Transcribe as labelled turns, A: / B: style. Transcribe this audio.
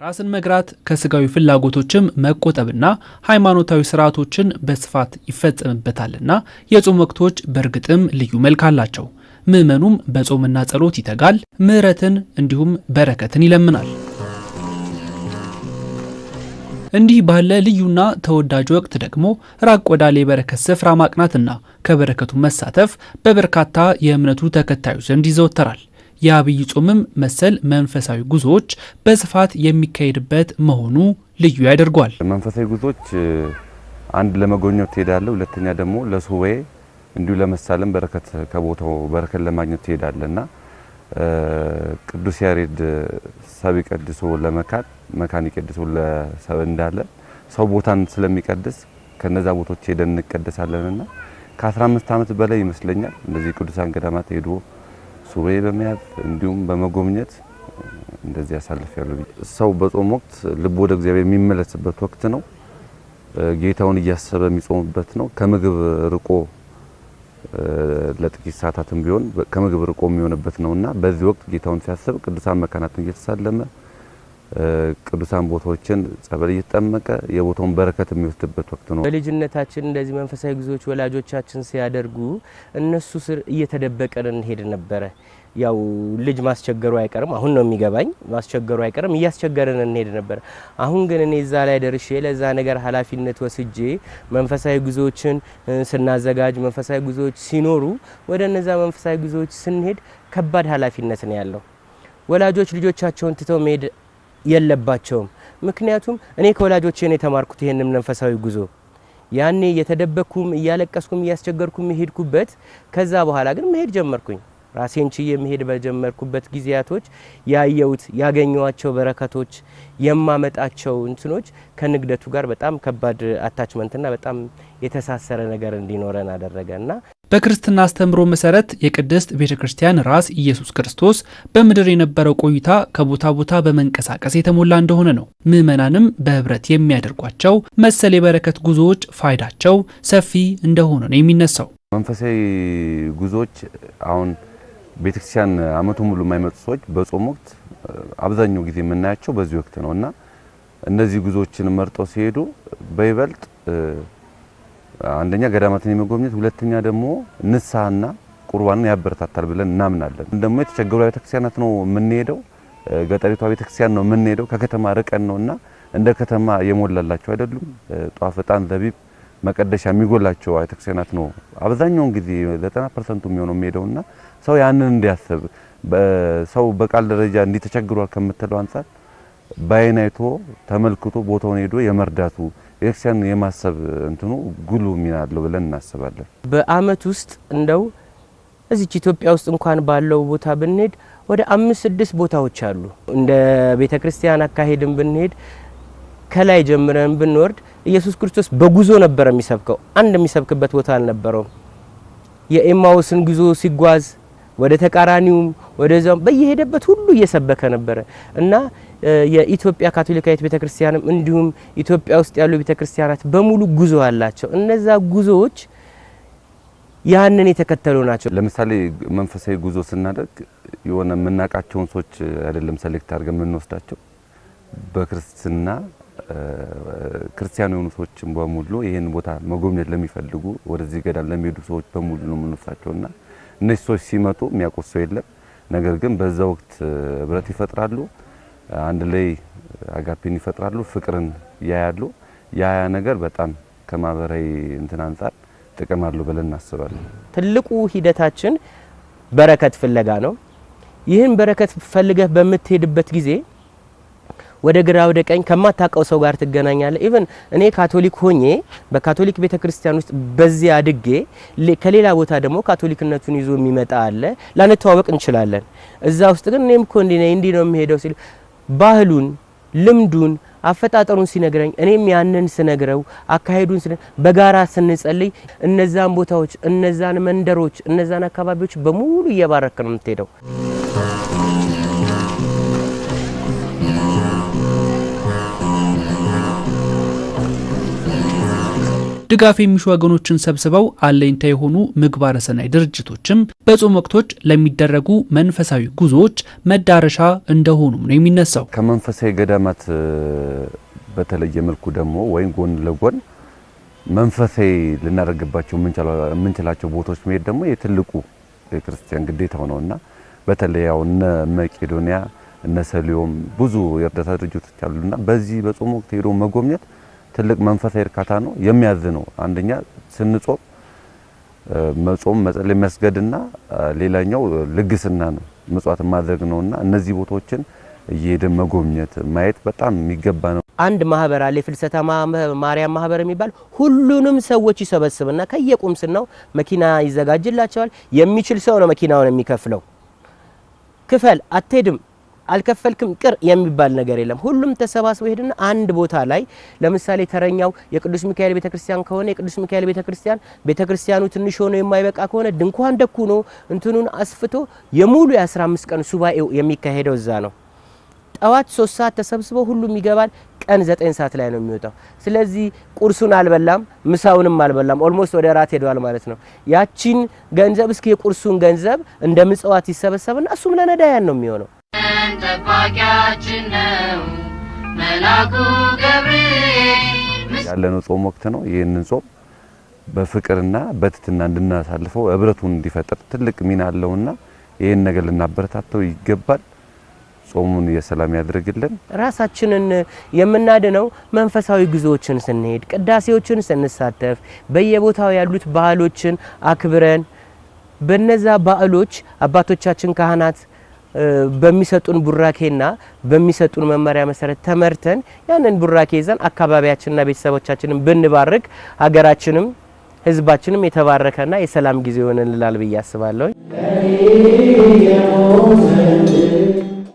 A: ራስን መግራት ከስጋዊ ፍላጎቶችም መቆጠብና ሃይማኖታዊ ስርዓቶችን በስፋት ይፈጸምበታልና የጾም ወቅቶች በርግጥም ልዩ መልክ አላቸው። ምዕመኑም በጾምና ጸሎት ይተጋል፣ ምህረትን እንዲሁም በረከትን ይለምናል። እንዲህ ባለ ልዩና ተወዳጅ ወቅት ደግሞ ራቅ ወዳለ የበረከት ስፍራ ማቅናትና ከበረከቱ መሳተፍ በበርካታ የእምነቱ ተከታዮች ዘንድ ይዘወተራል። የአብይ ጾምም መሰል መንፈሳዊ ጉዞዎች በስፋት የሚካሄድበት መሆኑ ልዩ ያደርጓል።
B: መንፈሳዊ ጉዞዎች አንድ ለመጎብኘት ትሄዳለህ፣ ሁለተኛ ደግሞ ለሱባኤ እንዲሁ ለመሳለም በረከት ከቦታው በረከት ለማግኘት ትሄዳለህና ቅዱስ ያሬድ ሰብ ይቀድሱ ለመካን መካን ይቀድሱ ለሰብ እንዳለ ሰው ቦታን ስለሚቀድስ ከነዛ ቦታዎች ሄደን እንቀደሳለንና ከ15 ዓመት በላይ ይመስለኛል እንደዚህ ቅዱሳን ገዳማት ሄዶ ሱባኤ በመያዝ እንዲሁም በመጎብኘት እንደዚህ ያሳልፋሉ። ሰው በጾም ወቅት ልብ ወደ እግዚአብሔር የሚመለስበት ወቅት ነው። ጌታውን እያሰበ የሚጾምበት ነው። ከምግብ ርቆ ለጥቂት ሰዓታትም ቢሆን ከምግብ ርቆ የሚሆንበት ነውና በዚህ ወቅት ጌታውን ሲያስብ ቅዱሳን መካናትን እየተሳለመ ቅዱሳን ቦታዎችን ጸበል እየተጠመቀ የቦታውን በረከት የሚወስድበት ወቅት ነው።
C: በልጅነታችን እንደዚህ መንፈሳዊ ጉዞዎች ወላጆቻችን ሲያደርጉ እነሱ ስር እየተደበቀን እንሄድ ነበር። ያው ልጅ ማስቸገሩ አይቀርም፣ አሁን ነው የሚገባኝ፣ ማስቸገሩ አይቀርም፣ እያስቸገረን እንሄድ ነበር። አሁን ግን እኔ እዛ ላይ ደርሼ ለዛ ነገር ኃላፊነት ወስጄ መንፈሳዊ ጉዞዎችን ስናዘጋጅ መንፈሳዊ ጉዞዎች ሲኖሩ ወደ እነዛ መንፈሳዊ ጉዞዎች ስንሄድ ከባድ ኃላፊነት ነው ያለው። ወላጆች ልጆቻቸውን ትተው መሄድ የለባቸውም። ምክንያቱም እኔ ከወላጆቼ ነው የተማርኩት ይሄንን መንፈሳዊ ጉዞ። ያኔ የተደበኩም እያለቀስኩም እያስቸገርኩም ሄድኩበት። ከዛ በኋላ ግን መሄድ ጀመርኩኝ። ራሴን ችዬ መሄድ በጀመርኩበት ጊዜያቶች ያየሁት ያገኘዋቸው በረከቶች የማመጣቸው እንትኖች ከንግደቱ ጋር በጣም ከባድ አታችመንትና በጣም የተሳሰረ ነገር እንዲኖረን አደረገና
A: በክርስትና አስተምሮ መሰረት የቅድስት ቤተክርስቲያን ራስ ኢየሱስ ክርስቶስ በምድር የነበረው ቆይታ ከቦታ ቦታ በመንቀሳቀስ የተሞላ እንደሆነ ነው። ምዕመናንም በህብረት የሚያደርጓቸው መሰል የበረከት ጉዞዎች ፋይዳቸው ሰፊ እንደሆነ ነው የሚነሳው።
B: መንፈሳዊ ጉዞዎች አሁን ቤተክርስቲያን አመቱ ሙሉ የማይመጡ ሰዎች በጾም ወቅት አብዛኛው ጊዜ የምናያቸው በዚህ ወቅት ነውና እነዚህ ጉዞዎችን መርጠው ሲሄዱ በይበልጥ አንደኛ ገዳማትን የመጎብኘት፣ ሁለተኛ ደግሞ ንስሐና ቁርባንን ያበረታታል ብለን እናምናለን። ደግሞ የተቸገሩ ቤተክርስቲያናት ነው የምንሄደው፣ ገጠሪቷ ቤተክርስቲያን ነው የምንሄደው፣ ከከተማ ርቀን ነውና እንደ ከተማ የሞላላቸው አይደሉም። ጧፍ፣ ዕጣን፣ ዘቢብ መቀደሻ የሚጎላቸው ቤተክርስቲያናት ነው አብዛኛውን ጊዜ 90% የሚሆነው የሚሄደውና ሰው ያንን እንዲያስብ ሰው በቃል ደረጃ እንዲተቸግሯል ከምትለው አንፃር በአይን አይቶ ተመልክቶ ቦታውን ሄዶ የመርዳቱ ቤተክርስቲያን የማሰብ እንትኑ ጉሉ ሚና አለው ብለን እናስባለን። በአመት
C: ውስጥ እንደው እዚች ኢትዮጵያ ውስጥ እንኳን ባለው ቦታ ብንሄድ ወደ 5-6 ቦታዎች አሉ። እንደ ቤተክርስቲያን አካሄድን ብንሄድ ከላይ ጀምረን ብንወርድ ኢየሱስ ክርስቶስ በጉዞ ነበር የሚሰብከው። አንድ የሚሰብክበት ቦታ አልነበረው። የኤማውስን ጉዞ ሲጓዝ ወደ ተቃራኒውም ወደዛው በየሄደበት ሁሉ እየሰበከ ነበር እና የኢትዮጵያ ካቶሊካዊት ቤተክርስቲያንም እንዲሁም ኢትዮጵያ ውስጥ ያሉ ቤተክርስቲያናት በሙሉ ጉዞ አላቸው። እነዛ ጉዞዎች ያንን የተከተሉ ናቸው።
B: ለምሳሌ መንፈሳዊ ጉዞ ስናደርግ የሆነ የምናቃቸውን ሰዎች አይደለም ሰሌክት አድርገን የምንወስዳቸው በክርስትና ክርስቲያን የሆኑ ሰዎችን በሙሉ ይሄን ቦታ መጎብኘት ለሚፈልጉ ወደዚህ ገዳም ለሚሄዱ ሰዎች በሙሉ ነው የምንወስዳቸውና እነዚህ ሰዎች ሲመጡ የሚያውቁት ሰው የለም። ነገር ግን በዛ ወቅት ህብረት ይፈጥራሉ፣ አንድ ላይ አጋፔን ይፈጥራሉ፣ ፍቅርን ያያሉ። ያ ነገር በጣም ከማህበራዊ እንትን አንፃር ጥቅም አለው ብለን እናስባለን።
C: ትልቁ ሂደታችን በረከት ፍለጋ ነው። ይህን በረከት ፈልገህ በምትሄድበት ጊዜ ወደ ግራ ወደ ቀኝ ከማታቀው ሰው ጋር ትገናኛለህ። ኢቭን እኔ ካቶሊክ ሆኜ በካቶሊክ ቤተክርስቲያን ውስጥ በዚህ አድጌ ከሌላ ቦታ ደግሞ ካቶሊክነቱን ይዞ የሚመጣ አለ። ላንተዋወቅ እንችላለን። እዛ ውስጥ ግን እኔም እኮ እንዲህ ነው የሚሄደው ሲል ባህሉን፣ ልምዱን፣ አፈጣጠሩን ሲነግረኝ እኔም ያንን ስነግረው አካሄዱን በጋራ ስንጸልይ እነዛን ቦታዎች፣ እነዛን መንደሮች፣ እነዛን አካባቢዎች በሙሉ እየባረክ ነው የምትሄደው።
A: ድጋፍ የሚሹ ወገኖችን ሰብስበው አለኝታ የሆኑ ምግባረ ሰናይ ድርጅቶችም በጾም ወቅቶች ለሚደረጉ መንፈሳዊ ጉዞዎች መዳረሻ እንደሆኑም ነው የሚነሳው።
B: ከመንፈሳዊ ገዳማት በተለየ መልኩ ደግሞ ወይም ጎን ለጎን መንፈሳዊ ልናደርግባቸው የምንችላቸው ቦታዎች መሄድ ደግሞ የትልቁ የክርስቲያን ግዴታው ነውና በተለይ ያው እነ መቄዶንያ እነ ሰሊዮም ብዙ የእርዳታ ድርጅቶች አሉና በዚህ በጾም ወቅት ሄዶ መጎብኘት ትልቅ መንፈሳዊ እርካታ ነው የሚያዝነው። አንደኛ ስንጾም መጾም መጸለይ መስገድና ሌላኛው ልግስና ነው መጽዋት ማድረግ ነውና እነዚህ ቦታዎችን እየሄደ መጎብኘት ማየት በጣም የሚገባ ነው።
C: አንድ ማህበር አለ ፍልሰታ ማርያም ማህበር የሚባል ሁሉንም ሰዎች ይሰበስብና ከየቁምስናው መኪና ይዘጋጅላቸዋል። የሚችል ሰው ነው መኪናውን የሚከፍለው። ክፈል አትሄድም አልከፈልክም ቅር የሚባል ነገር የለም። ሁሉም ተሰባስበው ሄድና አንድ ቦታ ላይ ለምሳሌ ተረኛው የቅዱስ ሚካኤል ቤተክርስቲያን ከሆነ የቅዱስ ሚካኤል ቤተክርስቲያኑ ትንሽ ሆኖ የማይበቃ ከሆነ ድንኳን ደኩኖ እንትኑን አስፍቶ የሙሉ የ15 ቀን ሱባኤው የሚካሄደው እዛ ነው። ጠዋት 3 ሰዓት ተሰብስበው ሁሉም ይገባል። ቀን 9 ሰዓት ላይ ነው የሚወጣው። ስለዚህ ቁርሱን አልበላም ምሳውንም አልበላም ኦልሞስት ወደ ራት ሄዷል ማለት ነው። ያቺን ገንዘብ እስኪ የቁርሱን ገንዘብ እንደ ምጽዋት ይሰበሰብና እሱም ለነዳያን ነው የሚሆነው። ጠባቂያችን ነው መላኩ ገብርኤል
B: ያለነው ጾም ወቅት ነው። ይሄንን ጾም በፍቅርና በትትና እንድናሳልፈው ህብረቱን እንዲፈጠር ትልቅ ሚና አለውና ይሄን ነገር ልናበረታተው ይገባል። ጾሙን የሰላም ያድርግልን። ራሳችንን
C: የምናድነው መንፈሳዊ ጉዞዎችን ስንሄድ ቅዳሴዎችን ስንሳተፍ በየቦታው ያሉት ባህሎችን አክብረን በነዛ ባህሎች አባቶቻችን ካህናት በሚሰጡን ቡራኬና በሚሰጡን መመሪያ መሰረት ተመርተን ያንን ቡራኬ ይዘን አካባቢያችንና ቤተሰቦቻችንን ብንባርክ ሀገራችንም ህዝባችንም የተባረከና የሰላም ጊዜ ሆነን እንላል ብዬ አስባለሁ።